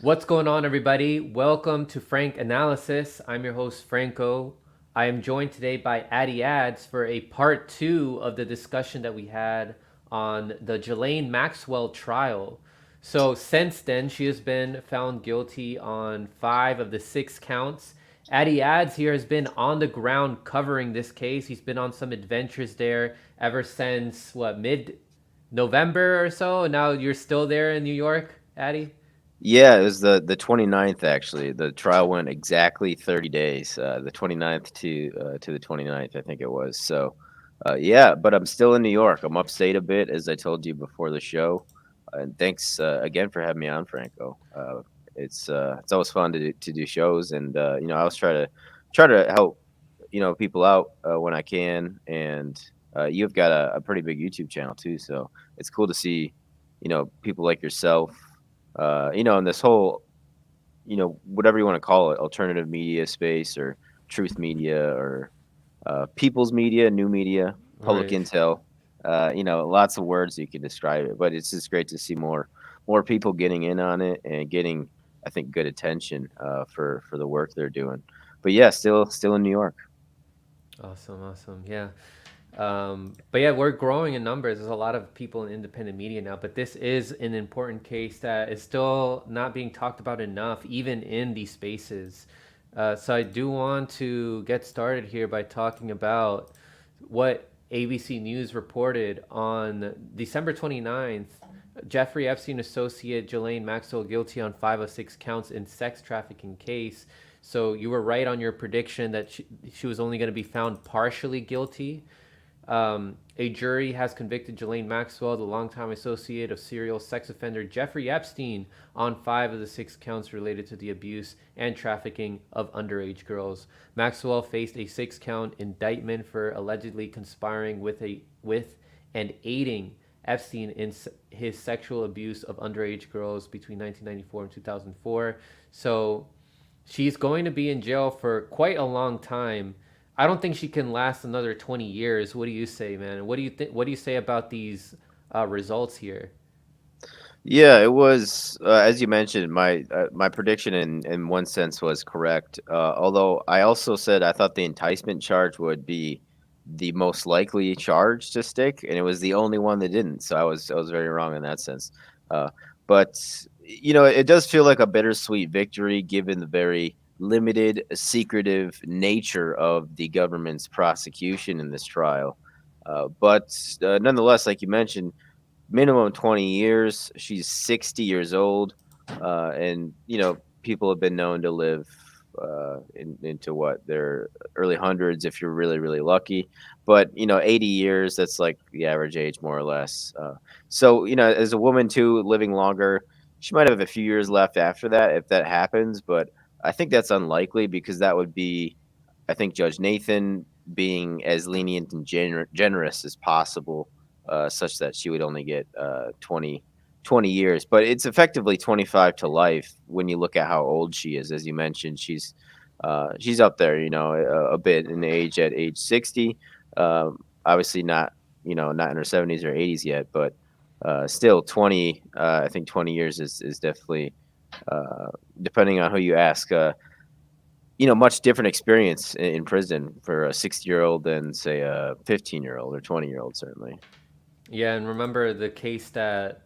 What's going on, everybody? Welcome to Frank Analysis. I'm your host, Franco. I am joined today by Addy Ads for a part two of the discussion that we had on the Ghislaine Maxwell trial. So, since then, she has been found guilty on 5 of the 6 counts. Addy Ads here has been on the ground covering this case. He's been on some adventures there ever since, mid November or so? And now you're still there in New York, Addy? Yeah, it was the 29th actually. The trial went exactly 30 days. The 29th to the 29th, I think it was. So, yeah, but I'm still in New York. I'm upstate a bit, as I told you before the show. And thanks again for having me on, Franco. It's always fun to do shows, and I always try to help people out when I can. And you've got a pretty big YouTube channel too, so it's cool to see people like yourself in this whole, whatever you want to call it, alternative media space or truth media or people's media, new media, public Right. intel. Lots of words you can describe it, but it's just great to see more people getting in on it and getting, I think, good attention for the work they're doing. But yeah, still in New York. Awesome, awesome. Yeah. But yeah, we're growing in numbers. There's a lot of people in independent media now, but this is an important case that is still not being talked about enough, even in these spaces. So I do want to get started here by talking about what ABC News reported on December 29th. Jeffrey Epstein associate Ghislaine Maxwell guilty on 5 of 6 counts in sex trafficking case. So you were right on your prediction that she was only going to be found partially guilty. A jury has convicted Ghislaine Maxwell, the longtime associate of serial sex offender Jeffrey Epstein, on 5 of the 6 counts related to the abuse and trafficking of underage girls. Maxwell faced a 6 count indictment for allegedly conspiring with and aiding Epstein in his sexual abuse of underage girls between 1994 and 2004. So she's going to be in jail for quite a long time. I don't think she can last another 20 years. What do you say, man? What do you think? What do you say about these results here? Yeah, it was as you mentioned. My prediction in one sense was correct. Although I also said I thought the enticement charge would be the most likely charge to stick, and it was the only one that didn't. So I was very wrong in that sense. Uh, but it does feel like a bittersweet victory given the very limited, secretive nature of the government's prosecution in this trial. But nonetheless, like you mentioned, minimum 20 years. She's 60 years old. And, people have been known to live into what their early hundreds if you're really, really lucky. But, 80 years, that's like the average age, more or less. So, as a woman, too, living longer, she might have a few years left after that if that happens. But I think that's unlikely because that would be, I think, Judge Nathan being as lenient and generous as possible, such that she would only get 20 years. But it's effectively 25 to life when you look at how old she is. As you mentioned, she's up there, a bit in age at age 60. Obviously not, not in her 70s or 80s yet, but still 20. I think 20 years is definitely, depending on who you ask. Much different experience in prison for a 60-year-old than say a 15-year-old or 20-year-old, certainly. Yeah, and remember the case that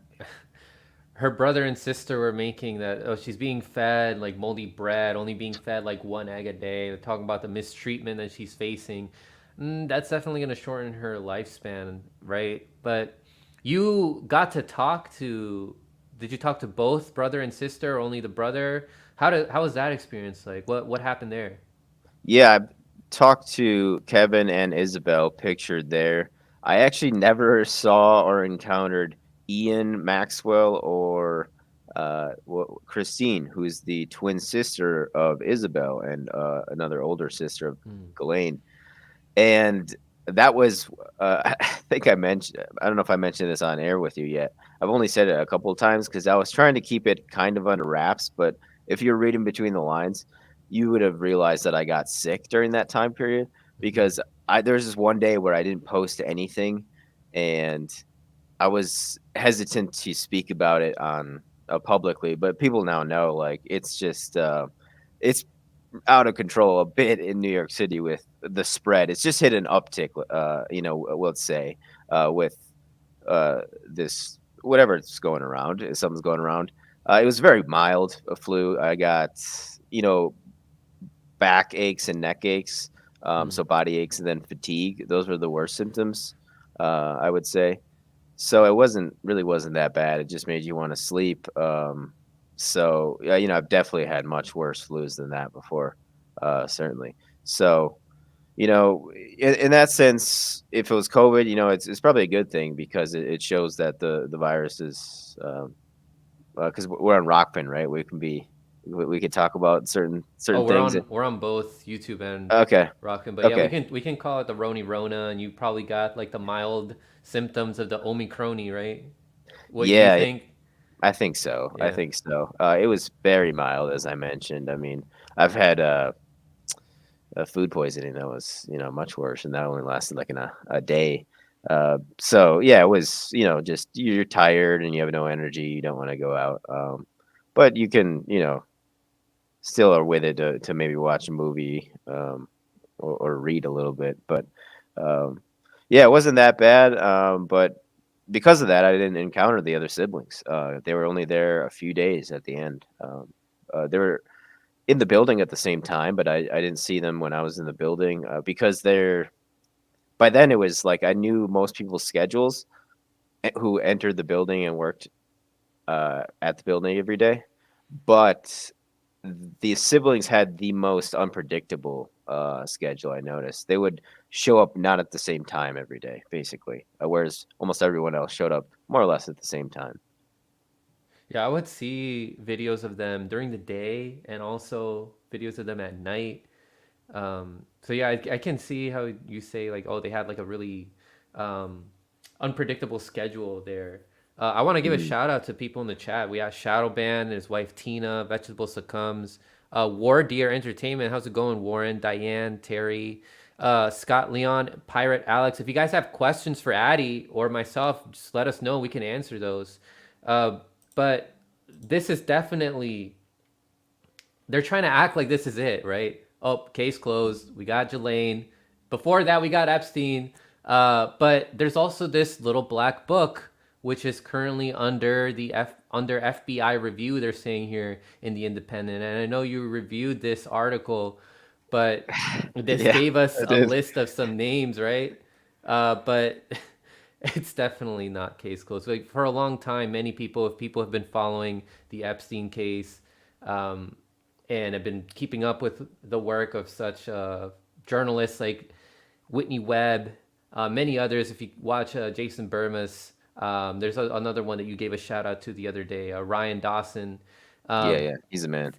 her brother and sister were making, that she's being fed like moldy bread, only being fed like 1 egg a day. They're talking about the mistreatment that she's facing. That's definitely going to shorten her lifespan, right? But you got to talk to. Did you talk to both brother and sister, or only the brother? How was that experience like? What happened there? Yeah, I talked to Kevin and Isabel, pictured there. I actually never saw or encountered Ian Maxwell or Christine, who's the twin sister of Isabel and another older sister of Hmm. Ghislaine. And that was, I think I don't know if I mentioned this on air with you yet. I've only said it a couple of times because I was trying to keep it kind of under wraps. But if you're reading between the lines, you would have realized that I got sick during that time period because there's this one day where I didn't post anything, and I was hesitant to speak about it on publicly, but people now know, like, it's just it's out of control a bit in New York City with the spread. It's just hit an uptick, let's say, with this whatever's going around, if something's going around. It was very mild, a flu. I got, you know, back aches and neck aches, Mm. so body aches and then fatigue. Those were the worst symptoms, I would say. So it wasn't that bad. It just made you want to sleep. So yeah, I've definitely had much worse flus than that before, certainly. So in that sense, if it was COVID, it's probably a good thing because it shows that the virus is because we're on Rockpin, right? We could talk about Oh, certain things. we're on both YouTube and Okay, Rockin', but yeah, okay, we can call it the Roni Rona, and you probably got like the mild symptoms of the Omicrony, right? What you yeah, think? I think so. I Yeah. think so. It was very mild, as I mentioned. I mean, I've had food poisoning that was much worse, and that only lasted like a day. So yeah, it was just you're tired and you have no energy, you don't want to go out, but you can still are with it to maybe watch a movie, or read a little bit, but um, yeah, it wasn't that bad, but because of that I didn't encounter the other siblings. They were only there a few days at the end. They were in the building at the same time, but I didn't see them when I was in the building, because by then it was like I knew most people's schedules, who entered the building and worked at the building every day, but the siblings had the most unpredictable schedule. I noticed they would show up not at the same time every day, basically, whereas almost everyone else showed up more or less at the same time. Yeah, I would see videos of them during the day and also videos of them at night. So yeah, I can see how you say like, oh, they had like a really um, unpredictable schedule there. I want to give a Mhm. shout out to people in the chat. We have Shadowban and his wife Tina, Vegetable Succumbs, War Deer Entertainment. How's it going, Warren, Diane, Terry, Scott, Leon, Pirate, Alex? If you guys have questions for Addy or myself, just let us know. We can answer those. Uh, but this is definitely, they're trying to act like this is it, right? Oh, case closed. We got Ghislaine. Before that, we got Epstein. But there's also this little black book, which is currently under FBI review. They're saying here in the Independent, and I know you reviewed this article, but this Yeah, gave us I a did. list of some names, right? But it's definitely not case closed. Like for a long time, many people, if people have been following the Epstein case, um, and have been keeping up with the work of such journalists like Whitney Webb, many others. If you watch Jason Burmas, there's another one that you gave a shout out to the other day, Ryan Dawson. Yeah, Um, yeah, he's a man.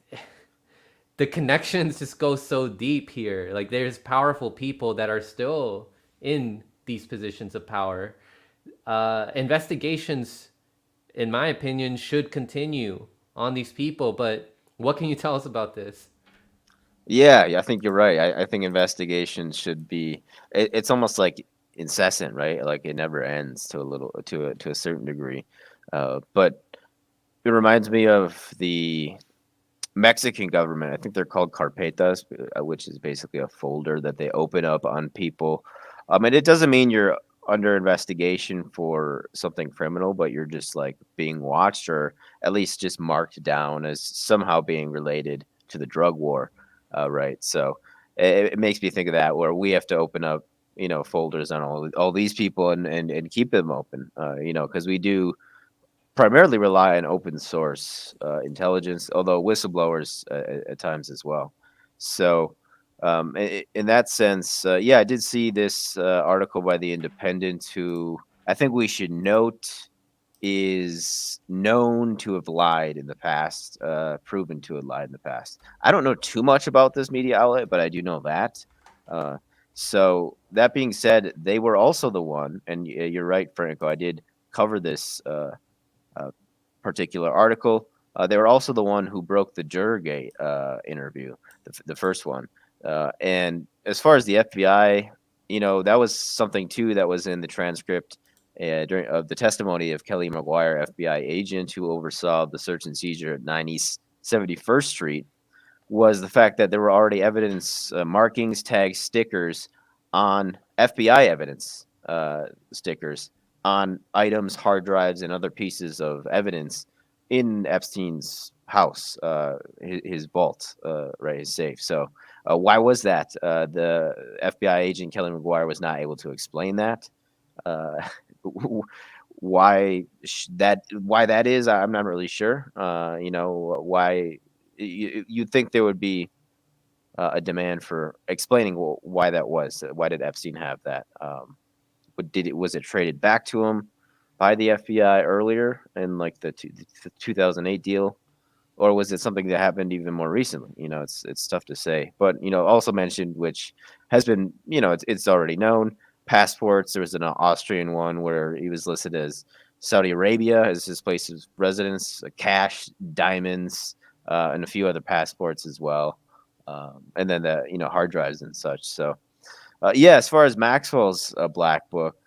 the connections just go so deep here. Like there's powerful people that are still in these positions of power. Investigations, in my opinion, should continue on these people. But what can you tell us about this? Yeah, yeah, I think you're right. I think investigations should be. It's almost like incessant, right? Like it never ends to a certain degree. But it reminds me of the Mexican government. I think they're called carpetas, which is basically a folder that they open up on people. And it doesn't mean you're under investigation for something criminal, but you're just like being watched, or at least just marked down as somehow being related to the drug war, right? So it makes me think of that, where we have to open up, folders on all these people, and keep them open, because we do primarily rely on open source intelligence, although whistleblowers at times as well. So, in that sense, yeah, I did see this article by the Independent, who I think we should note is known to have lied in the past, proven to have lied in the past. I don't know too much about this media outlet, but I do know that. Uh, so that being said, they were also the one, and you're right, Franco. I did cover this uh, particular article. They were also the one who broke the Jurorgate interview, the first one. And as far as the FBI, that was something too that was in the transcript. during of the testimony of Kelly McGuire, FBI agent who oversaw the search and seizure at 9 East 71st Street, was the fact that there were already evidence markings, tags, stickers on FBI evidence stickers on items, hard drives, and other pieces of evidence in Epstein's house, his vault, right, his safe. So why was that? The FBI agent Kelly McGuire was not able to explain that. Uh, why that is, I'm not really sure. Why you'd think there would be a demand for explaining why that was. Why did Epstein have that? Was it traded back to him by the FBI earlier in like the 2008 deal, or was it something that happened even more recently? It's tough to say. But also mentioned, which has been it's already known. Passports. There was an Austrian one where he was listed as Saudi Arabia as his place of residence, cash, diamonds, and a few other passports as well. And then the hard drives and such. So yeah, as far as Maxwell's black book,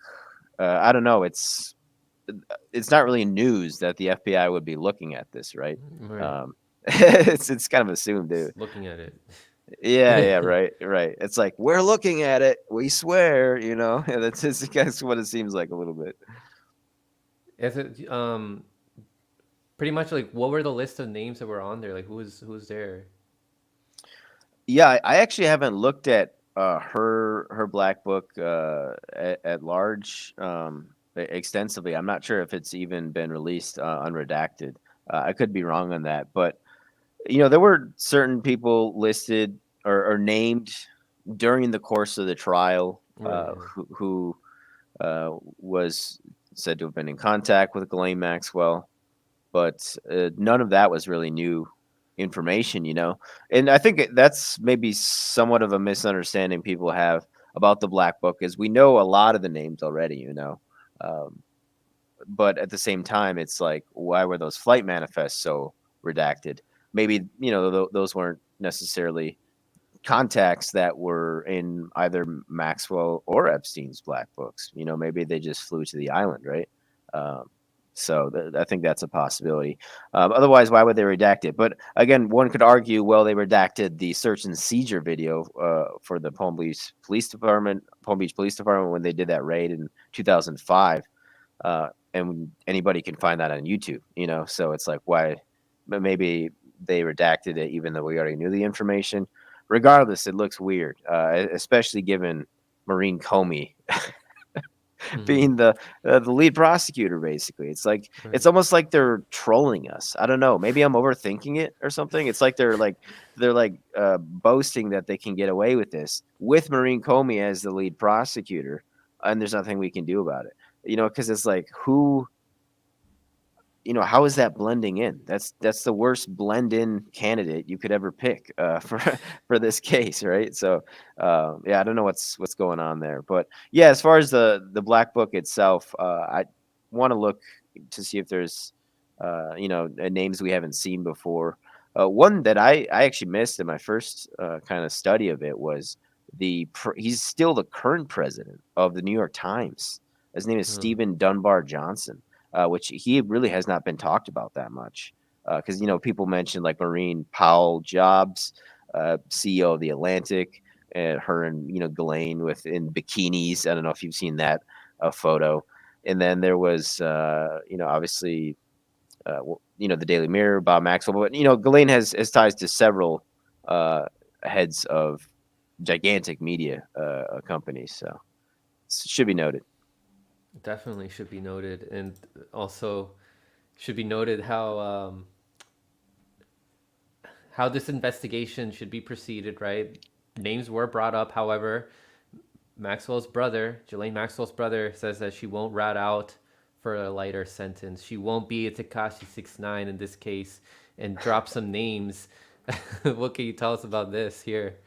I don't know. It's not really news that the FBI would be looking at this, right? Right. It's kind of assumed, dude. Just looking at it. Yeah, right, right. It's like we're looking at it. We swear, and that's just kind of what it seems like a little bit. Is it pretty much like what were the list of names that were on there? Like who's there? Yeah, I actually haven't looked at her black book at large extensively. I'm not sure if it's even been released unredacted. I could be wrong on that, but there were certain people listed or named during the course of the trial Right. who was said to have been in contact with Ghislaine Maxwell, but none of that was really new information, And I think that's maybe somewhat of a misunderstanding people have about the Black Book is we know a lot of the names already, um, but at the same time, it's like, why were those flight manifests so redacted? Maybe those weren't necessarily contacts that were in either Maxwell or Epstein's black books. Maybe they just flew to the island, right? Um, so I think that's a possibility. Otherwise, why would they redact it? But again, one could argue, well, they redacted the search and seizure video for the Palm Beach Police Department when they did that raid in 2005. And anybody can find that on YouTube, So it's like, why? Maybe they redacted it, even though we already knew the information. Regardless, it looks weird, especially given Maureen Comey Mm-hmm. being the lead prosecutor. Basically, it's like Right. it's almost like they're trolling us. I don't know. Maybe I'm overthinking it or something. It's like they're boasting that they can get away with this with Maureen Comey as the lead prosecutor, and there's nothing we can do about it. Because it's like how is that blending in? That's the worst blend in candidate you could ever pick for this case, right? So yeah, I don't know what's going on there, but yeah, as far as the black book itself, I want to look to see if there's names we haven't seen before. One that I actually missed in my first kind of study of it was he's still the current president of the New York Times. His name is Oh. Stephen Dunbar Johnson, which he really has not been talked about that much. Because people mentioned like Maureen Powell Jobs, CEO of the Atlantic, and her and Ghislaine in bikinis. I don't know if you've seen that photo. And then there was obviously the Daily Mirror, Bob Maxwell, but Ghislaine has ties to several heads of gigantic media companies, so it should be noted. Definitely should be noted, and also should be noted how this investigation should be proceeded. Right, names were brought up. However, Ghislaine Maxwell's brother, says that she won't rat out for a lighter sentence. She won't be a Takashi 69 in this case and drop some names. What can you tell us about this here?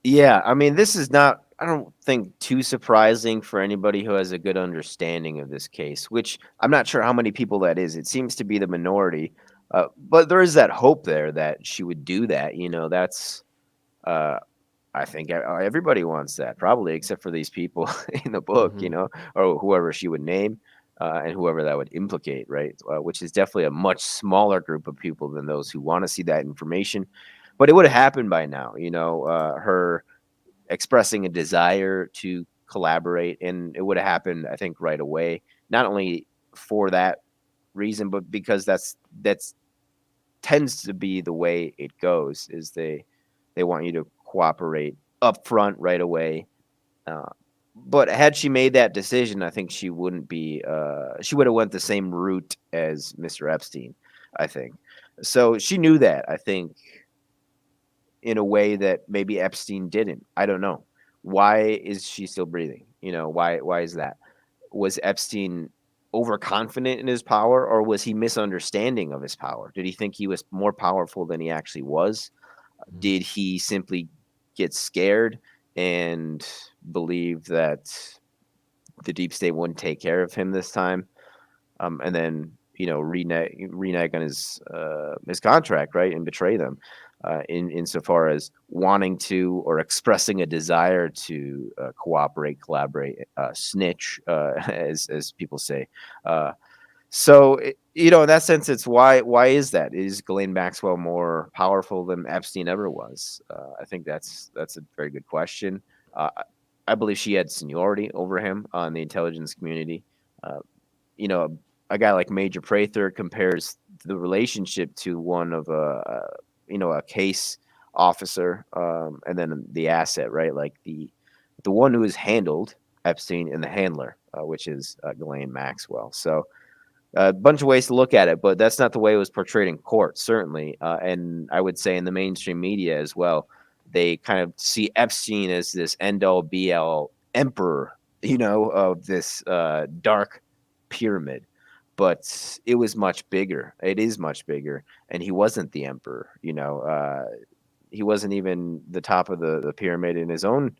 Yeah, I mean, this is not, I don't think, too surprising for anybody who has a good understanding of this case, which I'm not sure how many people that is. It seems to be the minority, but there is that hope there that she would do that. That's, uh, I think everybody wants that, probably, except for these people in the book, Hmm. or whoever she would name, and whoever that would implicate, right? Which is definitely a much smaller group of people than those who want to see that information. But it would have happened by now, her expressing a desire to collaborate, and it would have happened, I think, right away. Not only for that reason, but because that's tends to be the way it goes. Is they want you to cooperate up front right away. Uh, but had she made that decision, I think she wouldn't be. She would have went the same route as Mr. Epstein. I think. So she knew that. I think in a way that maybe Epstein didn't. I don't know. Why is she still breathing? Why is that? Was Epstein overconfident in his power, or was he misunderstanding of his power? Did he think he was more powerful than he actually was? Did he simply get scared and believe that the deep state wouldn't take care of him this time? And then renege on his contract, right, and betray them, in insofar as wanting to or expressing a desire to cooperate, collaborate, snitch, as people say. In that sense, it's why is that? Is Ghislaine Maxwell more powerful than Epstein ever was? I think that's a very good question. I believe she had seniority over him on the intelligence community. Uh, you know, a guy like Major Prather compares the relationship to one of a case officer, and then the asset, right? Like the one who is handled Epstein and the handler, which is Ghislaine Maxwell. So a bunch of ways to look at it, but that's not the way it was portrayed in court, certainly. And I would say in the mainstream media as well, they kind of see Epstein as this end all be all emperor, of this dark pyramid. But it was much bigger. It is much bigger. And he wasn't the emperor, he wasn't even the top of the pyramid in his own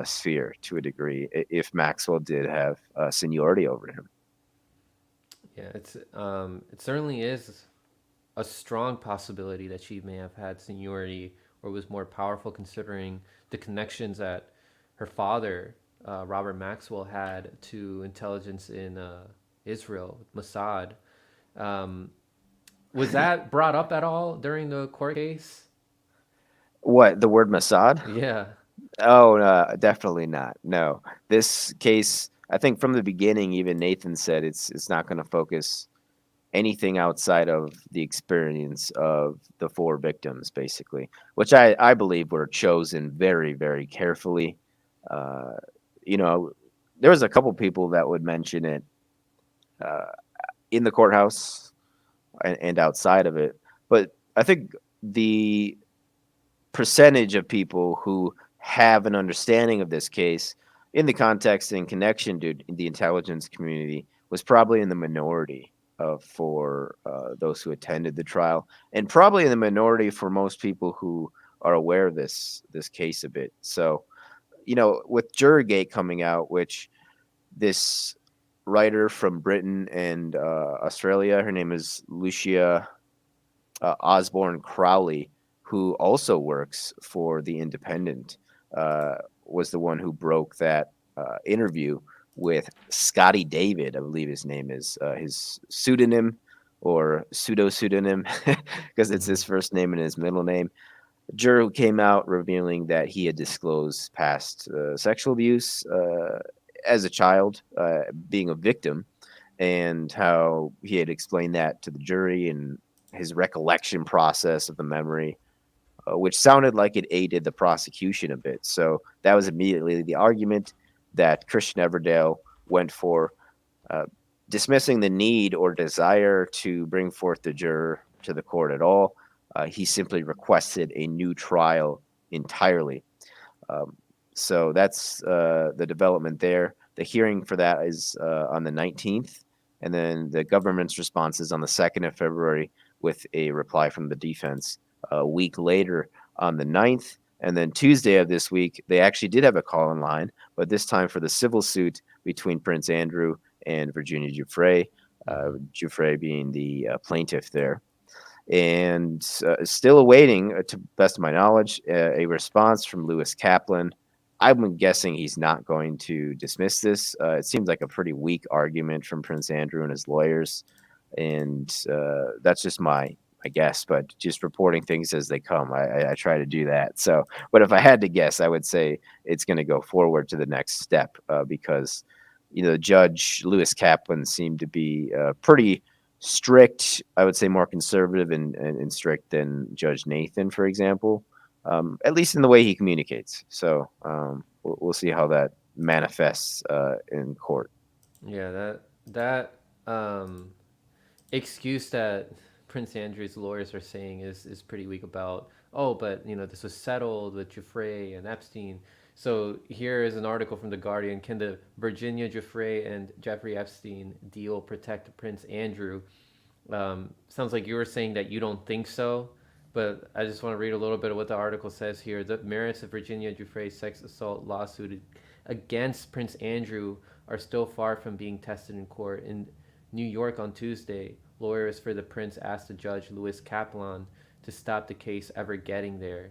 sphere to a degree, if Maxwell did have seniority over him. Yeah, it certainly is a strong possibility that she may have had seniority or was more powerful, considering the connections that her father, Robert Maxwell, had to intelligence in Israel, Mossad. Um, was that brought up at all during the court case? What, the word Mossad? Yeah. Oh, definitely not. No, this case, I think from the beginning, even Nathan said it's not going to focus anything outside of the experience of the four victims, basically, which I believe were chosen very, very carefully. Uh, you know, there was a couple people that would mention it uh, in the courthouse and outside of it, but I think the percentage of people who have an understanding of this case in the context and connection to the intelligence community was probably in the minority for those who attended the trial, and probably in the minority for most people who are aware of this case a bit. So, with Jurorgate coming out, which this writer from Britain and Australia, her name is Lucia Osborne Crowley, who also works for The Independent, was the one who broke that interview with Scotty David, I believe his name is, his pseudonym or pseudo pseudonym, because it's Hmm. his first name and his middle name. A juror who came out revealing that he had disclosed past sexual abuse as a child, being a victim, and how he had explained that to the jury and his recollection process of the memory, which sounded like it aided the prosecution a bit. So that was immediately the argument that Christian Everdale went for, uh, dismissing the need or desire to bring forth the juror to the court at all. He simply requested a new trial entirely. Um, so that's the development there. The hearing for that is on the 19th, and then the government's response is on the 2nd of February with a reply from the defense a week later on the 9th. And then Tuesday of this week, they actually did have a call in line, but this time for the civil suit between Prince Andrew and Virginia Giuffre, Hmm. Giuffre being the plaintiff there. and still awaiting, to best of my knowledge, a response from Lewis Kaplan. I'm guessing he's not going to dismiss this. It seems like a pretty weak argument from Prince Andrew and his lawyers, and that's just my guess. But just reporting things as they come, I try to do that. So, but if I had to guess, I would say it's going to go forward to the next step, because Judge Lewis Kaplan seemed to be pretty strict. I would say more conservative and strict than Judge Nathan, for example, at least in the way he communicates. So we'll see how that manifests in court. Yeah, that excuse that Prince Andrew's lawyers are saying is pretty weak about, oh, but this was settled with Giuffre and Epstein. So here is an article from the Guardian. Can the Virginia Giuffre and Jeffrey Epstein deal protect Prince Andrew? Sounds like you were saying that you don't think so, but I just want to read a little bit of what the article says here. The merits of Virginia Giuffre's sex assault lawsuit against Prince Andrew are still far from being tested in court. In New York on Tuesday, lawyers for the prince asked the judge Louis Kaplan to stop the case ever getting there.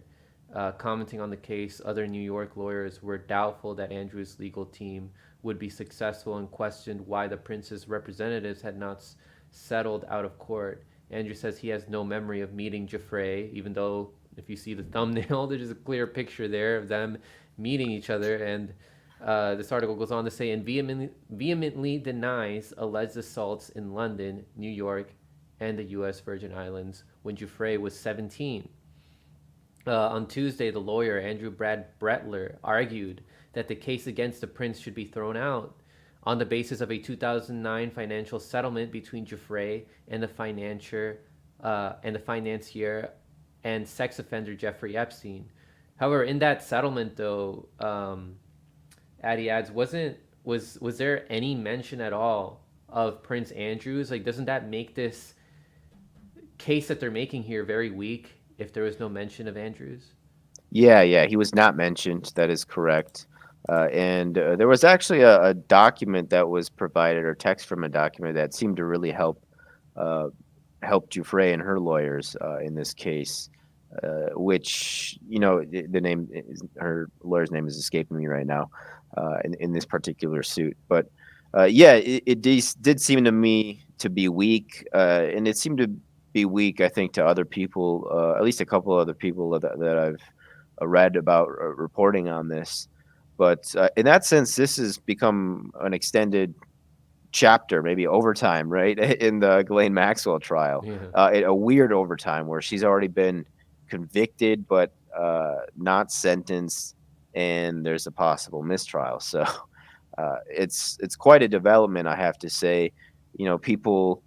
Commenting on the case, other New York lawyers were doubtful that Andrew's legal team would be successful and questioned why the prince's representatives had not settled out of court. Andrew says he has no memory of meeting Giuffre, even though if you see the thumbnail, there's a clear picture there of them meeting each other. And this article goes on to say, and vehemently denies alleged assaults in London, New York, and the U.S. Virgin Islands when Giuffre was 17. On Tuesday, the lawyer, Andrew Brad Bretler, argued that the case against the prince should be thrown out on the basis of a 2009 financial settlement between Giuffre and the financier and sex offender Jeffrey Epstein. However, in that settlement, though, Addy adds, was there any mention at all of Prince Andrews? Like, doesn't that make this case that they're making here very weak if there was no mention of Andrews? Yeah, he was not mentioned. That is correct. And there was actually a document that was provided, or text from a document that seemed to really help Giuffre and her lawyers in this case, which the name her lawyer's name is escaping me right now in this particular suit. But yeah, it did seem to me to be weak, and it seemed to be weak, I think, to other people, at least a couple of other people that I've read about reporting on this. But in that sense, this has become an extended chapter, maybe overtime, right, in the Ghislaine Maxwell trial. Yeah. A weird overtime where she's already been convicted but not sentenced, and there's a possible mistrial. So it's quite a development, I have to say. People,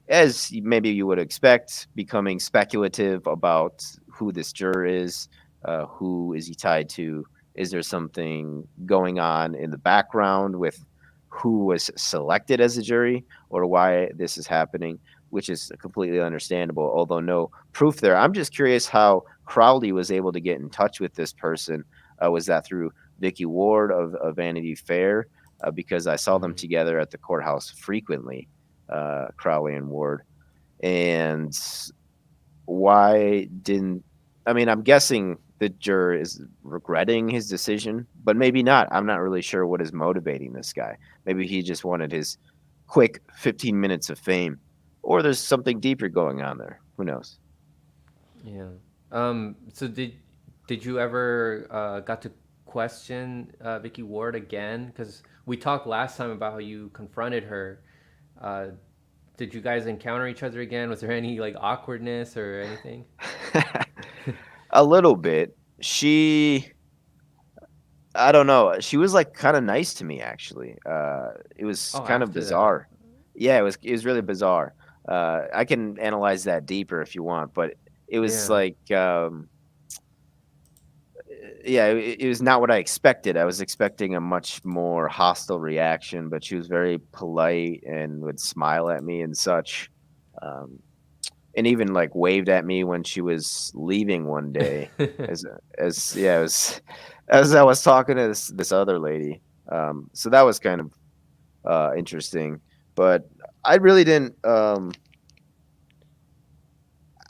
as maybe you would expect, becoming speculative about who this juror is, who is he tied to? Is there something going on in the background with who was selected as a jury, or why this is happening, which is completely understandable, although no proof there. I'm just curious how Crowley was able to get in touch with this person. Was that through Vicky Ward of Vanity Fair? Because I saw them together at the courthouse frequently, Crowley and Ward. And why didn't, I mean, I'm guessing the juror is regretting his decision, but maybe not. I'm not really sure what is motivating this guy. Maybe he just wanted his quick 15 minutes of fame, or there's something deeper going on there. Who knows? Yeah. So did you ever got to question Vicky Ward again? Because we talked last time about how you confronted her. Uh, did you guys encounter each other again? Was there any like awkwardness or anything? A little bit. I don't know. She was like kind of nice to me, actually. It was Oh, kind of after that. bizarre. Yeah, it was really bizarre. I can analyze that deeper if you want, but it was Yeah. like, yeah, it was not what I expected. I was expecting a much more hostile reaction, but she was very polite and would smile at me and such. Um, and even like waved at me when she was leaving one day, as yeah, it was, as I was talking to this other lady. So that was kind of interesting, but I really didn't.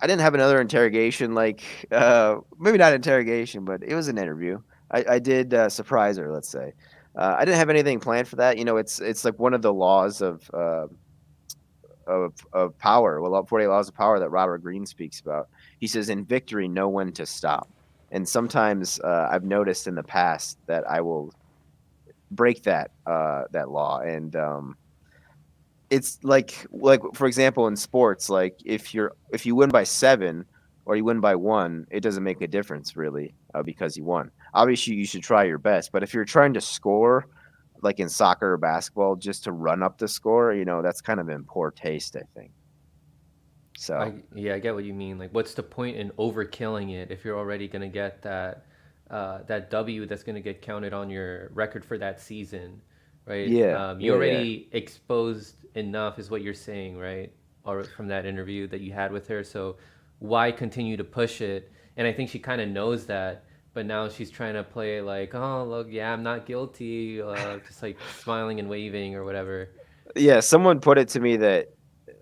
I didn't have another interrogation, like, maybe not interrogation, but it was an interview. I did, surprise her, let's say. I didn't have anything planned for that. You know, it's like one of the laws of power, well, 48 laws of power that Robert Greene speaks about. He says, "In victory, know when to stop." And sometimes, I've noticed in the past that I will break that law, and, it's like for example in sports, like if you win by 7 or you win by 1, it doesn't make a difference really, because you won. Obviously you should try your best, but if you're trying to score like in soccer or basketball just to run up the score, that's kind of in poor taste, I think. So I get what you mean. Like, what's the point in overkilling it if you're already gonna get that W that's gonna get counted on your record for that season, right? yeah, You yeah. already exposed enough, is what you're saying, right? Or from that interview that you had with her. So why continue to push it? And I think she kind of knows that, but now she's trying to play like, oh look, yeah, I'm not guilty, just like smiling and waving or whatever. Yeah, someone put it to me that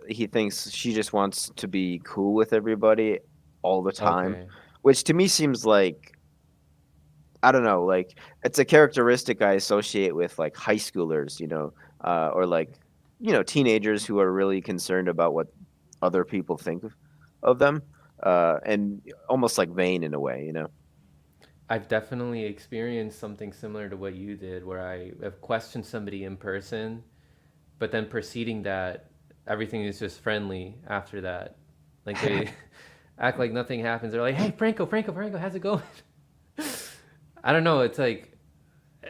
he thinks she just wants to be cool with everybody all the time, Okay. which to me seems like, I don't know, like it's a characteristic I associate with like high schoolers, or like, teenagers who are really concerned about what other people think of them, and almost like vain in a way. I've definitely experienced something similar to what you did, where I have questioned somebody in person, but then proceeding that everything is just friendly after that. Like they act like nothing happens. They're like, "Hey, Franco, how's it going?" I don't know. It's like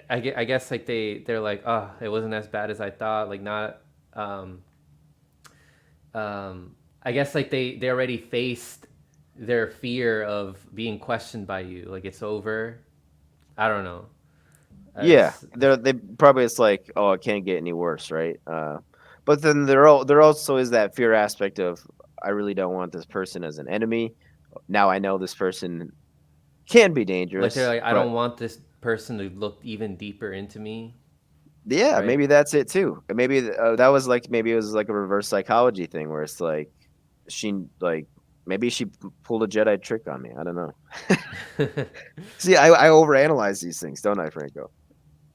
I guess like they're like, "Oh, it wasn't as bad as I thought." Like not. Um, I guess like they already faced their fear of being questioned by you. Like it's over. I don't know. Yeah, It's they probably, it's like, oh, it can't get any worse, right? But then there also is that fear aspect of, I really don't want this person as an enemy. Now I know this person can be like they're dangerous, like, I but don't want this person to look even deeper into me, yeah, right? maybe that's it too. Maybe that was like, maybe it was like a reverse psychology thing where it's like she like maybe she pulled a Jedi trick on me. I don't know. See, I overanalyze these things, don't I, Franco?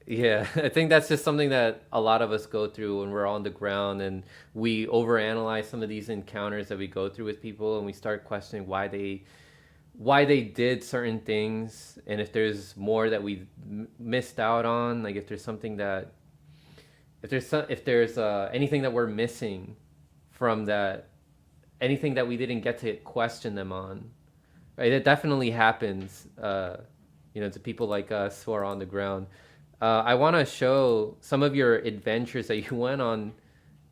Yeah, I think that's just something that a lot of us go through when we're on the ground and we overanalyze some of these encounters that we go through with people and we start questioning why they did certain things and if there's more that we missed out on, like if there's something that if there's anything that we're missing from that, anything that we didn't get to question them on, right? It definitely happens, to people like us who are on the ground. I want to show some of your adventures that you went on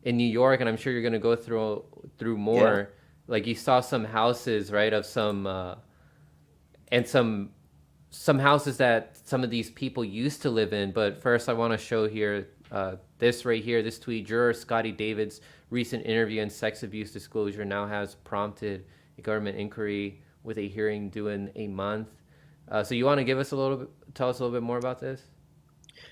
in New York, and I'm sure you're going to go through Yeah. more. Like you saw some houses, right, of some and some houses that some of these people used to live in. But first, I want to show here this right here, this tweet. Juror Scotty David's recent interview and sex abuse disclosure now has prompted a government inquiry with a hearing due in a month. So you want to tell us a little bit more about this?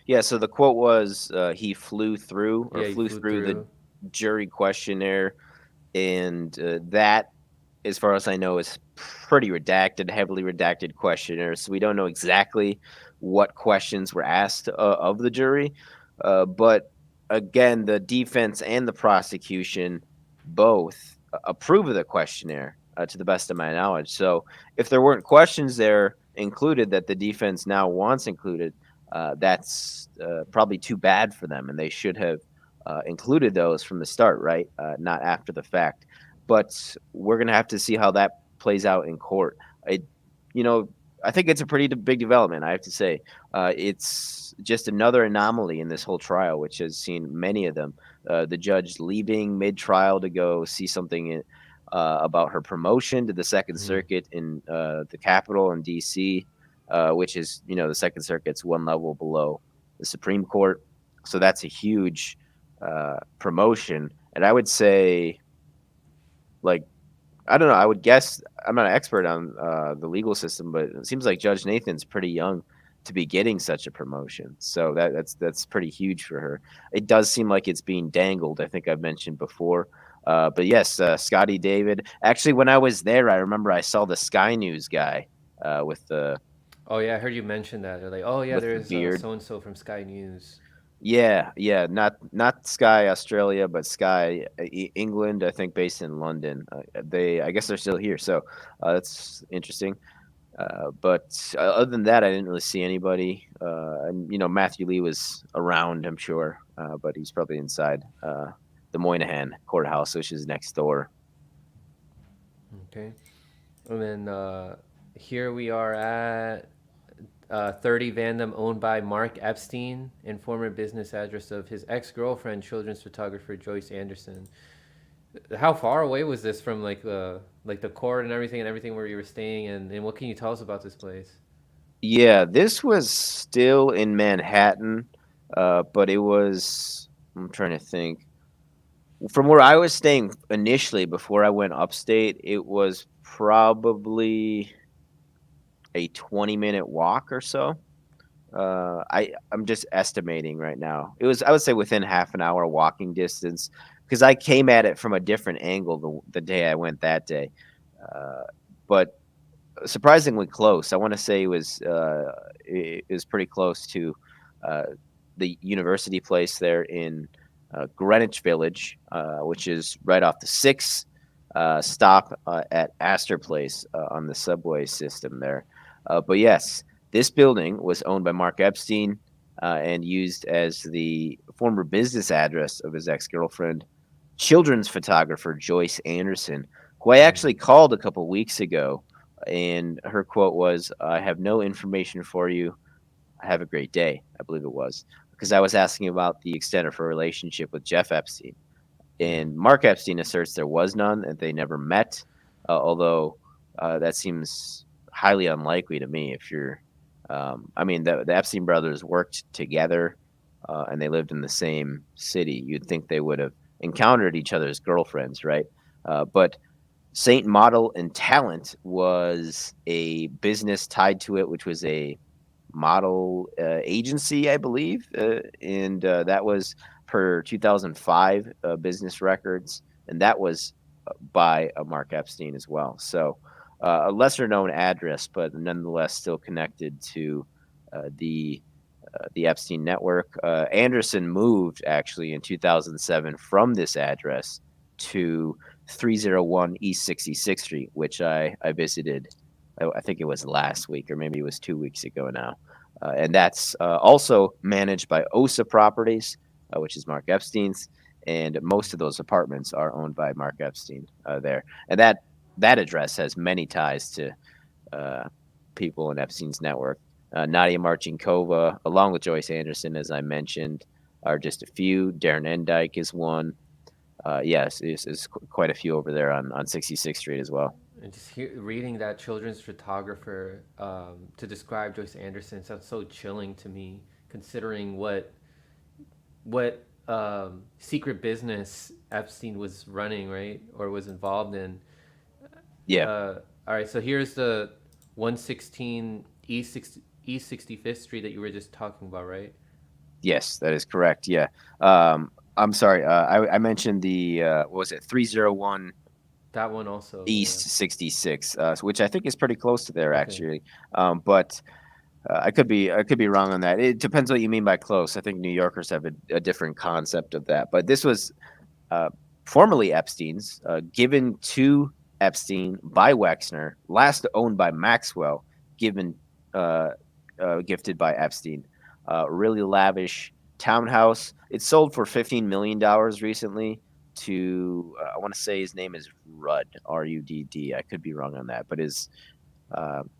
Yeah, so the quote was, he flew through or Yeah, you flew flew through the through. jury questionnaire, and that, as far as I know, is pretty redacted, heavily redacted questionnaire. So we don't know exactly what questions were asked of the jury. But again, the defense and the prosecution both approve of the questionnaire, to the best of my knowledge. So if there weren't questions there included that the defense now wants included, that's probably too bad for them, and they should have included those from the start, right? Not after the fact. But we're gonna have to see how that plays out in court. I, you know, I think it's a pretty big development. I have to say, it's just another anomaly in this whole trial, which has seen many of them. The judge leaving mid-trial to go see something about her promotion to the Second Hmm. Circuit in the Capitol in D.C., which is, the Second Circuit's one level below the Supreme Court. So that's a huge promotion, and I would say, like, I don't know. I would guess, I'm not an expert on the legal system, but it seems like Judge Nathan's pretty young to be getting such a promotion. So that's pretty huge for her. It does seem like it's being dangled. I think I've mentioned before. But yes, Scotty David. Actually, when I was there, I remember I saw the Sky News guy with the Oh yeah, I heard you mention that. They're like, oh yeah, there's beard. so and so from Sky News. Yeah, yeah, not Sky Australia, but Sky England. I think based in London. I guess they're still here, so that's interesting. But other than that, I didn't really see anybody. And Matthew Lee was around, I'm sure, but he's probably inside the Moynihan courthouse, which is next door. Okay, and then here we are at 30 Vandom, owned by Mark Epstein, and former business address of his ex-girlfriend, children's photographer Joyce Anderson. How far away was this from the court and everything where you were staying, and what can you tell us about this place? Yeah, this was still in Manhattan, but it was. I'm trying to think. From where I was staying initially before I went upstate, it was probably a 20-minute walk or so. I'm just estimating right now. It was, I would say, within half an hour walking distance, because I came at it from a different angle the day I went that day. But surprisingly close. I want to say it was pretty close to uh, the university place there in Greenwich Village, which is right off the six stop at Astor Place on the subway system there. But yes, this building was owned by Mark Epstein and used as the former business address of his ex-girlfriend, children's photographer Joyce Anderson, who I Mm. actually called a couple weeks ago, and her quote was, "I have no information for you. Have a great day." I believe it was, because I was asking about the extent of her relationship with Jeff Epstein, Yeah. and Mark Epstein asserts there was none, and they never met. Although that seems highly unlikely to me. If you're, I mean, the Epstein brothers worked together, and they lived in the same city. You'd think they would have encountered each other's girlfriends, right? But Saint Model and Talent was a business tied to it, which was a model agency, I believe, and that was per 2005 business records, and that was by Mark Epstein as well. So a lesser known address, but nonetheless still connected to the Epstein network. Anderson moved actually in 2007 from this address to 301 East 66th Street, which I visited. I think it was last week, or maybe it was 2 weeks ago now. And that's also managed by OSA Properties, which is Mark Epstein's, and most of those apartments are owned by Mark Epstein there. And that address has many ties to uh, people in Epstein's network. Nadia Marcinkova, along with Joyce Anderson, as I mentioned, are just a few. Darren Endyke is one. Yes, is quite a few over there on 66th Street as well. And just reading that children's photographer to describe Joyce Anderson sounds so chilling to me, considering what secret business Epstein was running, right, or was involved in. Yeah. All right, so here's the 116 East 65th Street that you were just talking about, right? Yes, that is correct. Yeah. I'm sorry. I mentioned the what was it, 301 That one also, yeah. East 66, which I think is pretty close to there Okay. actually. But I could be wrong on that. It depends what you mean by close. I think New Yorkers have a different concept of that. But this was uh, formerly Epstein's, given to Epstein by Wexner, last owned by Maxwell, given uh, gifted by Epstein. Really lavish townhouse. It sold for $15 million recently to I want to say his name is Rudd, Rudd. I could be wrong on that, but is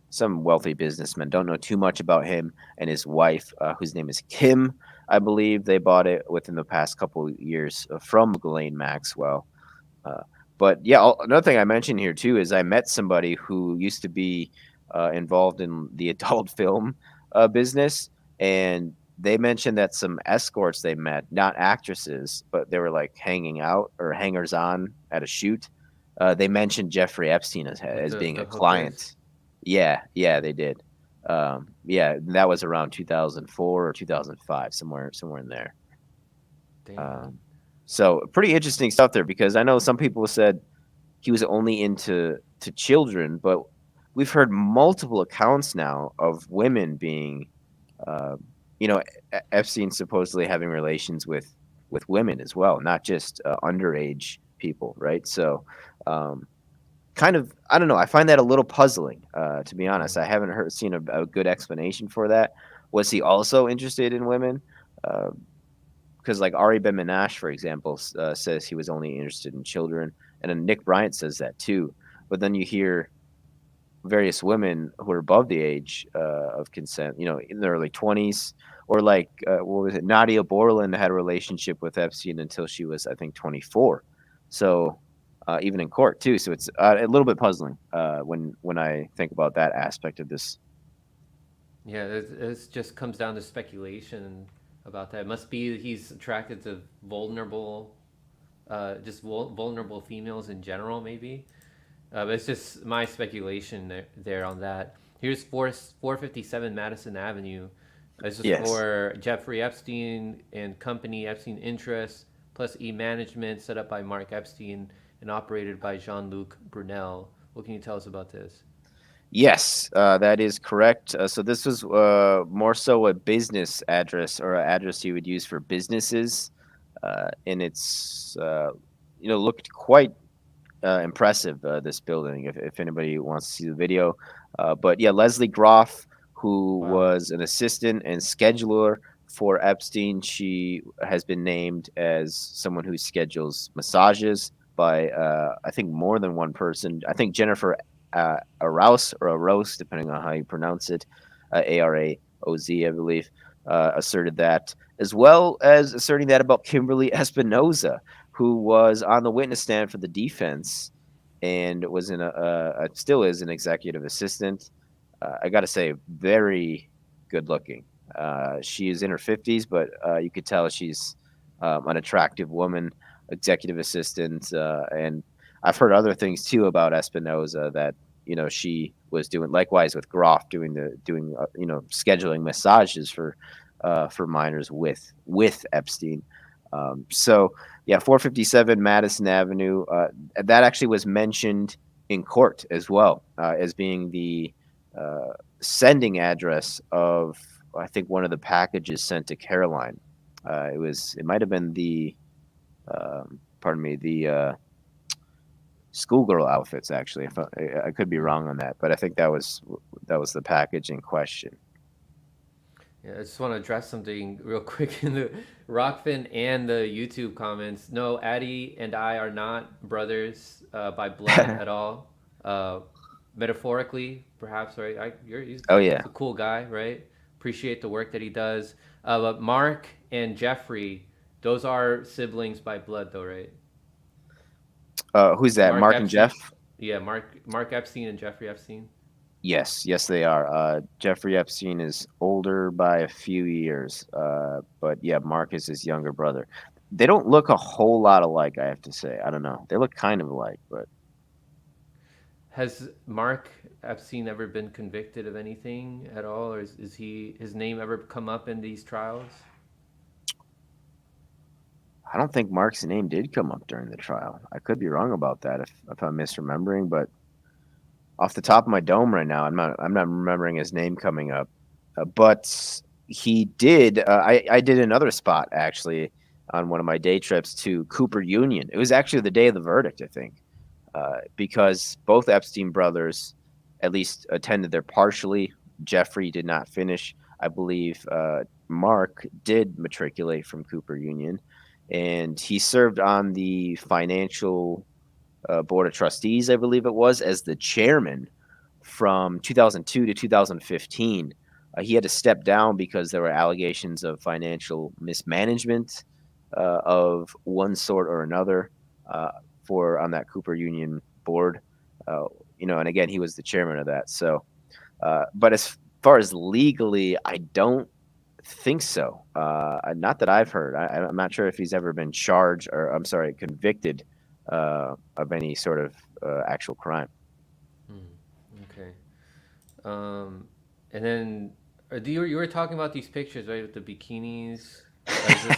some wealthy businessman. Don't know too much about him and his wife, whose name is Kim. I believe they bought it within the past couple of years from Ghislaine Maxwell. Uh, but yeah, another thing I mentioned here too is I met somebody who used to be involved in the adult film business, and they mentioned that some escorts they met, not actresses, but they were like hanging out or hangers on at a shoot. They mentioned Jeffrey Epstein Like as being the a hookers. client. Yeah, yeah, they did. Yeah, that was around 2004 or 2005, somewhere in there. Damn. Um, So pretty interesting stuff there, because I know some people said he was only into to children, but we've heard multiple accounts now of women being, uh, you know, Epstein supposedly having relations with women as well, not just underage people, right? So, um, kind of, I don't know. I find that a little puzzling, to be honest. I haven't seen a good explanation for that. Was he also interested in women? Because like Ari Ben Minash, for example, says he was only interested in children, and then Nick Bryant says that too. But then you hear various women who are above the age of consent, in their early 20s, or like what was it? Nadia Borland had a relationship with Epstein until she was, I think, 24. So even in court too. So it's a little bit puzzling when I think about that aspect of this. Yeah, it just comes down to speculation about that. It must be he's attracted to vulnerable, vulnerable females in general, maybe. But it's just my speculation there on that. Here's 457 Madison Avenue. This is Yes. for Jeffrey Epstein and company Epstein Interests, plus e-management set up by Mark Epstein and operated by Jean-Luc Brunel. What can you tell us about this? Yes, that is correct. So this was more so a business address, or an address you would use for businesses, and it's looked quite impressive. This building, if anybody wants to see the video, but yeah, Leslie Groff, who Wow. was an assistant and scheduler for Epstein, she has been named as someone who schedules massages by I think more than one person. I think Jennifer Arauz, or Arose, depending on how you pronounce it, Araoz, I believe, asserted that, as well as asserting that about Kimberly Espinoza, who was on the witness stand for the defense and was still is an executive assistant. I got to say, very good looking. She is in her 50s, but you could tell she's an attractive woman, executive assistant. And I've heard other things too about Espinoza, that she was doing likewise with Groff, doing scheduling massages for minors with Epstein. So yeah, 457 Madison Avenue. That actually was mentioned in court as well, as being the uh, sending address of, I think, one of the packages sent to Caroline. It might have been pardon me, the schoolgirl outfits, actually. If I could be wrong on that, but I think that was the package in question. Yeah, I just want to address something real quick in the Rockfin and the YouTube comments. No, Addy and I are not brothers by blood at all. Uh, Metaphorically, perhaps, right? Oh He's yeah. a cool guy, right? Appreciate the work that he does. But Mark and Jeffrey, those are siblings by blood, though, right? Who's that? Mark Mark and Jeff? Epstein, yeah, Mark Epstein and Jeffrey Epstein. Yes, yes, they are. Jeffrey Epstein is older by a few years, but yeah, Mark is his younger brother. They don't look a whole lot alike, I have to say. I don't know. They look kind of alike, but Has Mark Epstein ever been convicted of anything at all, or is his name ever come up in these trials? I don't think Mark's name did come up during the trial. I could be wrong about that if I'm misremembering, but off the top of my dome right now, I'm not remembering his name coming up. But he did. I did another spot actually on one of my day trips to Cooper Union. It was actually the day of the verdict, I think, because both Epstein brothers at least attended there partially. Jeffrey did not finish. I believe Mark did matriculate from Cooper Union, and he served on the financial board of trustees, I believe it was, as the chairman from 2002 to 2015. He had to step down because there were allegations of financial mismanagement of one sort or another uh, for on that Cooper Union board. Uh, and again, he was the chairman of that. So, but as far as legally, I don't think so. Not that I've heard. I'm not sure if he's ever been charged, or I'm sorry, convicted of any sort of actual crime. Hmm. Okay. And then you were talking about these pictures, right, with the bikinis. Is this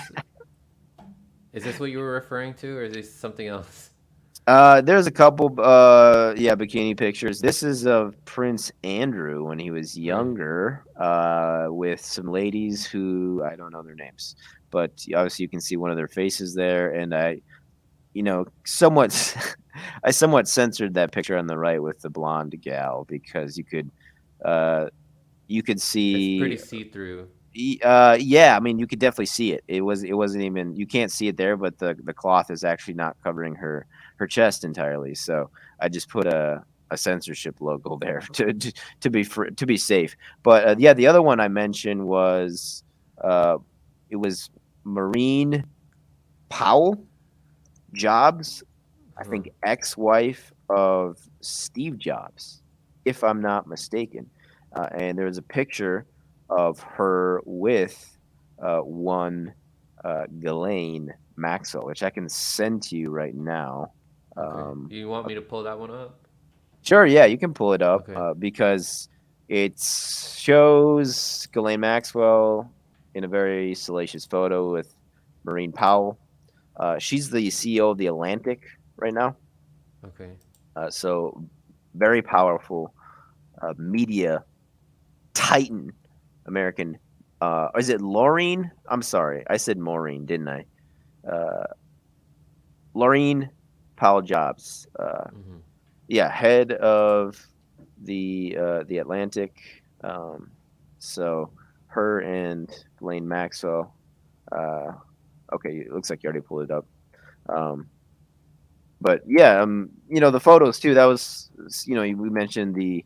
Is this what you were referring to, or is this something else? There's a couple, yeah, bikini pictures. This is of Prince Andrew when he was Right. younger, with some ladies who I don't know their names, but obviously you can see one of their faces there. And somewhat, I somewhat censored that picture on the right with the blonde gal because uh, you could It's pretty see. see-through. Yeah, I mean, you could definitely see it. It wasn't even you can't see it there, but the cloth is actually not covering her chest entirely. So I just put a censorship logo there to be safe. But yeah, the other one I mentioned was uh, it was Maureen Powell Jobs, I Huh. think ex-wife of Steve Jobs, if I'm not mistaken. And there was a picture of her with one Ghislaine Maxwell, which I can send to you right now. Okay. Um, You want me to pull that one up? sure, yeah, you can pull it up Okay. because it shows Ghislaine Maxwell in a very salacious photo with Maureen Powell. She's the CEO of the Atlantic right now. Okay. So very powerful media titan, American. Is it Laureen? I'm sorry, I said Maureen, didn't I? Uh, Laureen Powell Jobs. Mm-hmm. Yeah, head of the Atlantic. So her and Ghislaine Maxwell. Uh, okay, it looks like you already pulled it up. Um, but yeah, the photos too. That was, we mentioned the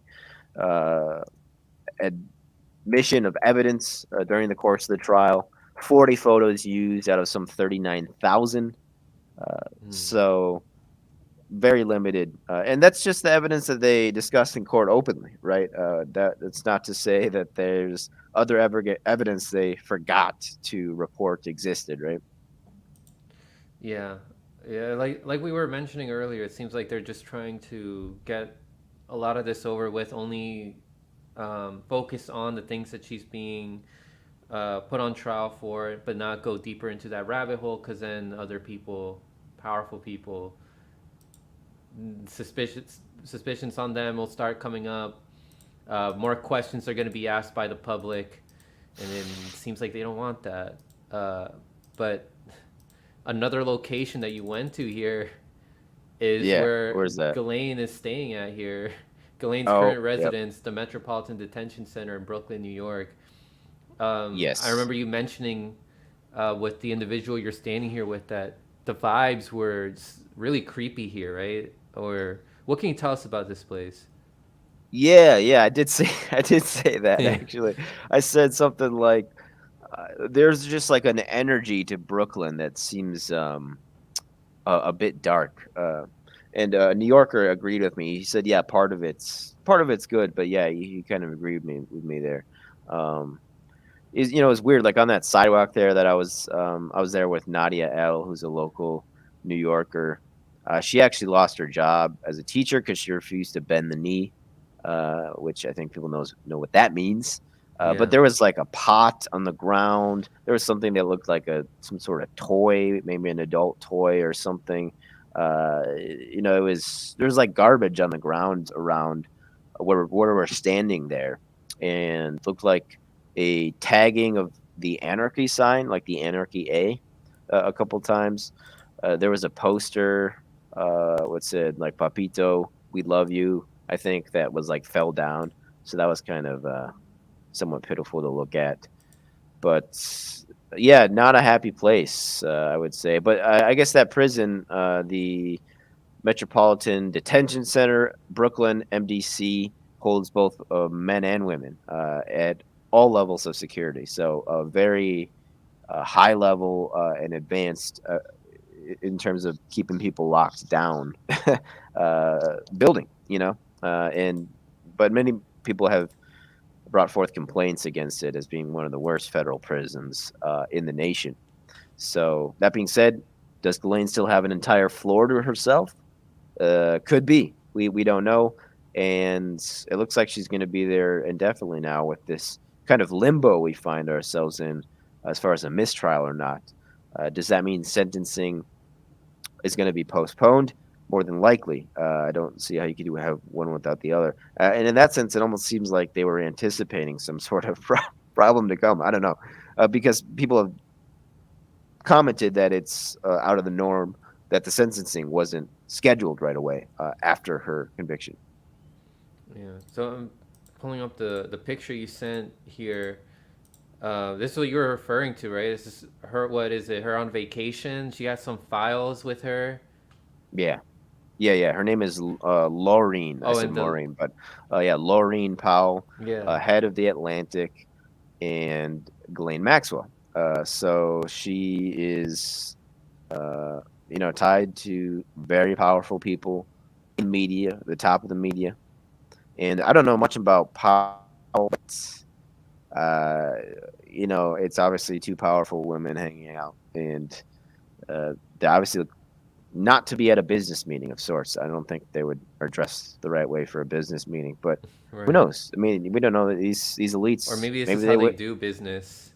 uh, admission of evidence during the course of the trial. 40 photos used out of some 39,000. Mm. So very limited, and that's just the evidence that they discussed in court openly, right? That's not to say that there's other evidence they forgot to report existed, right? Yeah. Yeah, like we were mentioning earlier, it seems like they're just trying to get a lot of this over with, only focus on the things that she's being put on trial for, but not go deeper into that rabbit hole, because then other people, powerful people, suspicions on them will start coming up. More questions are going to be asked by the public, and then it seems like they don't want that. But another location that you went to here is Yeah, where where's that? Ghislaine is staying at here. Ghislaine's Oh, current yep. residence, the Metropolitan Detention Center in Brooklyn, New York. I Yes. remember you mentioning with the individual you're standing here with that the vibes were really creepy here, right? Or what can you tell us about this place? Yeah, yeah, I did say I did say that Yeah. actually. I said something like there's just like an energy to Brooklyn that seems a bit dark. And New Yorker agreed with me. He said, "Yeah, part of it's good, but yeah, he kind of agreed with me there." Um, it's weird. Like on that sidewalk there, that I was there with Nadia L, who's a local New Yorker. She actually lost her job as a teacher because she refused to bend the knee, which I think people know what that means. But Yeah. there was like a pot on the ground. There was something that looked like some sort of toy, maybe an adult toy or something. There's like garbage on the ground around where we're standing there, and looked like a tagging of the anarchy sign, like the anarchy a couple times. There was a poster, what said like "Papito, we love you." I think that was like fell down, so that was kind of somewhat pitiful to look at. But yeah, not a happy place, I would say. But I guess that prison, the Metropolitan Detention Center, Brooklyn, MDC, holds both men and women at all levels of security. So a very high level and advanced in terms of keeping people locked down building, and but many people have brought forth complaints against it as being one of the worst federal prisons in the nation. So that being said, does Ghislaine still have an entire floor to herself? Could be. We don't know, and it looks like she's going to be there indefinitely now with this kind of limbo we find ourselves in, as far as a mistrial or not. Does that mean sentencing is going to be postponed? More than likely. I don't see how you could have one without the other. And in that sense, it almost seems like they were anticipating some sort of problem to come. I don't know, because people have commented that it's out of the norm that the sentencing wasn't scheduled right away after her conviction. Yeah. So I'm pulling up the picture you sent here. This is what you were referring to, right? This is her. What is it? Her on vacation. She has some files with her. Yeah, yeah. Her name is Laureen. I Oh, said and the Maureen, but yeah, Laureen Powell, yeah. head of the Atlantic, and Ghislaine Maxwell. So she is, uh, tied to very powerful people in media, the top of the media. And I don't know much about Powell, but uh, it's obviously two powerful women hanging out, and they're obviously not to be at a business meeting of sorts. I don't think they would are dressed the right way for a business meeting, but who Right. knows? I mean, we don't know that these Or elites. maybe this Maybe is how they they would. do business.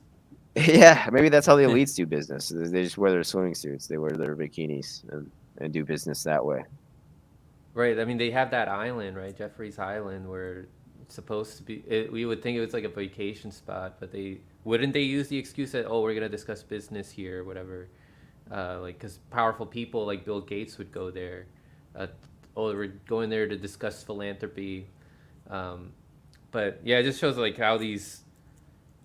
Yeah, maybe that's how the elites do business. They just wear their swimming suits. They wear their bikinis and do business that way. Right. I mean, they have that island, right? Jeffrey's Island, where it's supposed to be. We would think it was like a vacation spot, but they wouldn't they use the excuse that, oh, we're gonna discuss business here or whatever. Like, because powerful people like Bill Gates would go there. Uh, oh, we're going there to discuss philanthropy. Um, but yeah, it just shows like how these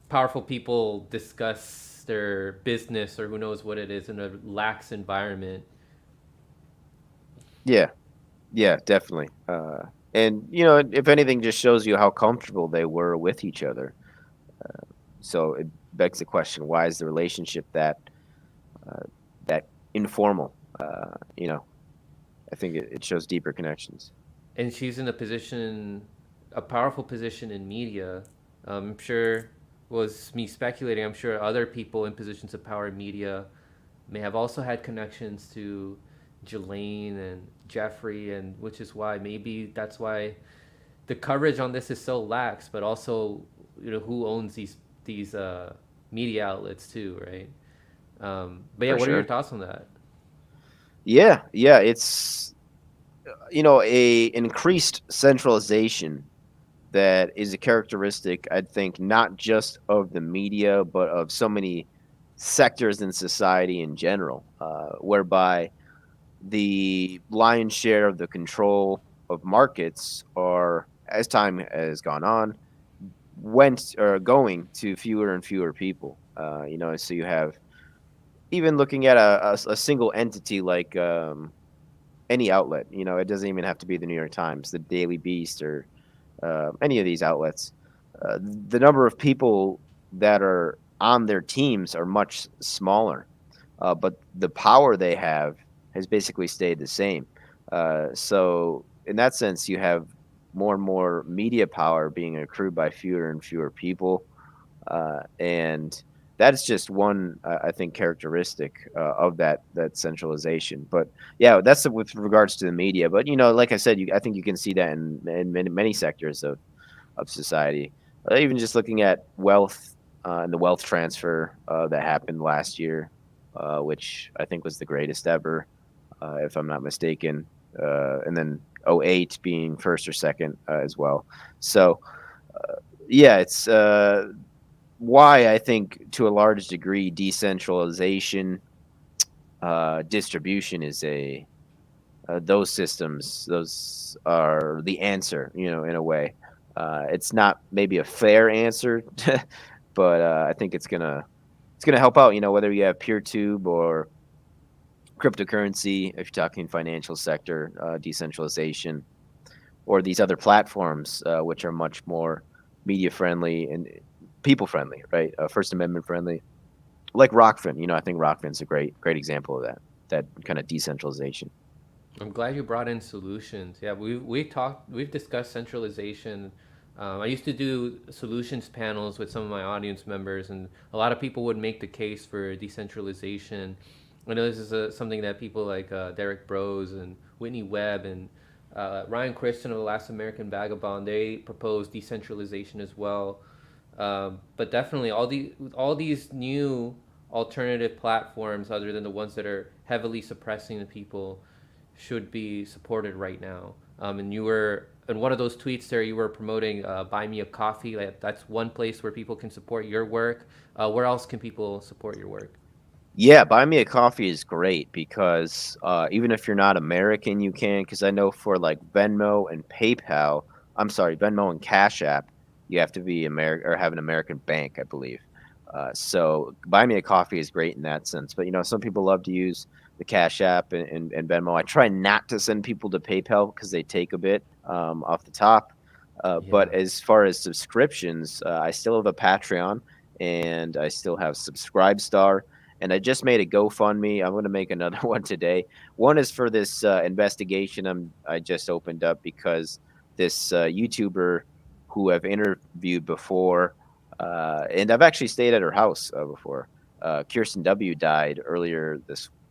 powerful people discuss their business or who knows what it is in a lax environment. Yeah, yeah, definitely. And if anything, just shows you how comfortable they were with each other. So it begs the question: why is the relationship uh, that informal? I think it shows deeper connections. And she's in a position, a powerful position in media. I'm sure was me speculating. I'm sure other people in positions of power in media may have also had connections to Ghislaine and Jeffrey, and which is why maybe that's why the coverage on this is so lax. But also, who owns these media outlets too, right? But yeah, For what are your sure. thoughts on that? Yeah. It's a increased centralization that is a characteristic, I think, not just of the media, but of so many sectors in society in general, whereby the lion's share of the control of markets are, as time has gone on, went or going to fewer and fewer people. So you have even looking at a single entity like any outlet. It doesn't even have to be the New York Times, the Daily Beast, or any of these outlets. The number of people that are on their teams are much smaller, but the power they have has basically stayed the same. So, in that sense, you have more and more media power being accrued by fewer and fewer people, and that's just one, I think, characteristic of that centralization. But yeah, that's with regards to the media. But like I said, I think you can see that in many sectors of society. Even just looking at wealth and the wealth transfer that happened last year, which I think was the greatest ever, if I'm not mistaken. And then '08 being first or second as well. So yeah, it's why I think to a large degree decentralization, distribution is those systems. Those are the answer, in a way. It's not maybe a fair answer, but I think it's gonna help out. Whether you have PeerTube or cryptocurrency, if you're talking financial sector, decentralization, or these other platforms, which are much more media friendly and people friendly, right? First Amendment friendly, like Rockfin. I think Rockfin's a great example of that kind of decentralization. I'm glad you brought in solutions. Yeah, we've discussed centralization. I used to do solutions panels with some of my audience members, and a lot of people would make the case for decentralization. I know this is something that people like Derek Bros and Whitney Webb and Ryan Christian of the Last American Vagabond, they propose decentralization as well. But definitely, all these new alternative platforms other than the ones that are heavily suppressing the people should be supported right now. And you were in one of those tweets there. You were promoting Buy Me a Coffee. Like, that's one place where people can support your work. Where else can people support your work? Yeah, Buy Me a Coffee is great because even if you're not American, you can. Because I know for like Venmo and PayPal, I'm sorry, Venmo and Cash App, you have to be American or have an American bank, I believe. So Buy Me a Coffee is great in that sense. But some people love to use the Cash App and Venmo. I try not to send people to PayPal because they take a bit off the top. Yeah. But as far as subscriptions, I still have a Patreon and I still have Subscribestar. And I just made a GoFundMe. I'm going to make another one today. One is for this investigation I just opened up because this YouTuber who I've interviewed before, and I've actually stayed at her house before. Kirsten W. died earlier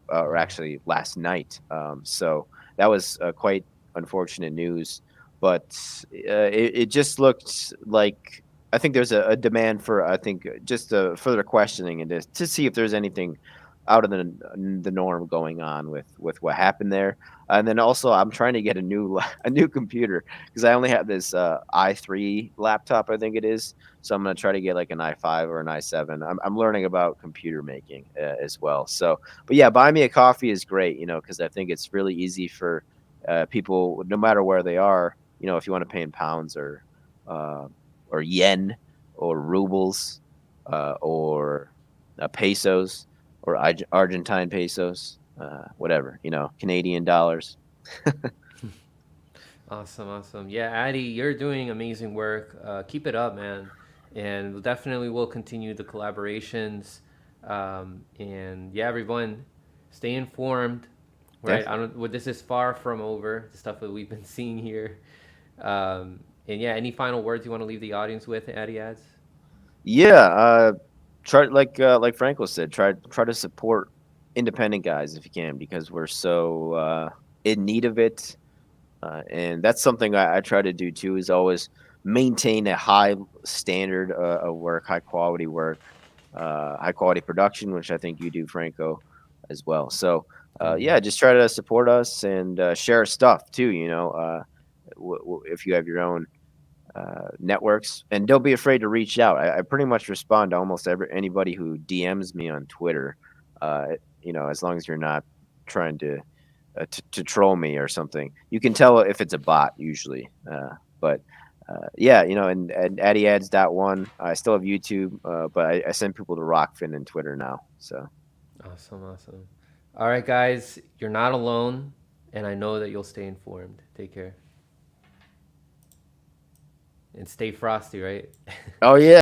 or actually last night. So that was quite unfortunate news. But it just looked like I think there's a demand for just further questioning and to see if there's anything out of the norm going on with what happened there. And then also I'm trying to get a new computer because I only have this i3 laptop, I think it is. So I'm gonna try to get like an i5 or an i7. I'm learning about computer making as well. So, but yeah, Buy Me a Coffee is great, because I think it's really easy for people, no matter where they are. If you want to pay in pounds or yen or rubles or pesos or Argentine pesos, whatever, Canadian dollars. Awesome. Yeah, Addy, you're doing amazing work. Keep it up, man. And definitely will continue the collaborations. And yeah, everyone, stay informed. Right? I Definitely. don't. Well, this is far from over. The stuff that we've been seeing here. And yeah, any final words you want to leave the audience with, Addy Ads? Yeah, try like Franco said, try to support independent guys if you can because we're so in need of it. And that's something I try to do too, is always maintain a high standard of work, high quality work, high quality production, which I think you do, Franco, as well. So, Mm-hmm. yeah, just try to support us and share stuff too. If you have your own networks, and don't be afraid to reach out. I pretty much respond to almost anybody who DMs me on Twitter. As long as you're not trying to troll me or something. You can tell if it's a bot usually. But yeah, and AddyAds.1. I still have YouTube, but I send people to Rockfin and Twitter now. So Awesome. All right, guys, you're not alone, and I know that you'll stay informed. Take care. And stay frosty, right? oh yeah.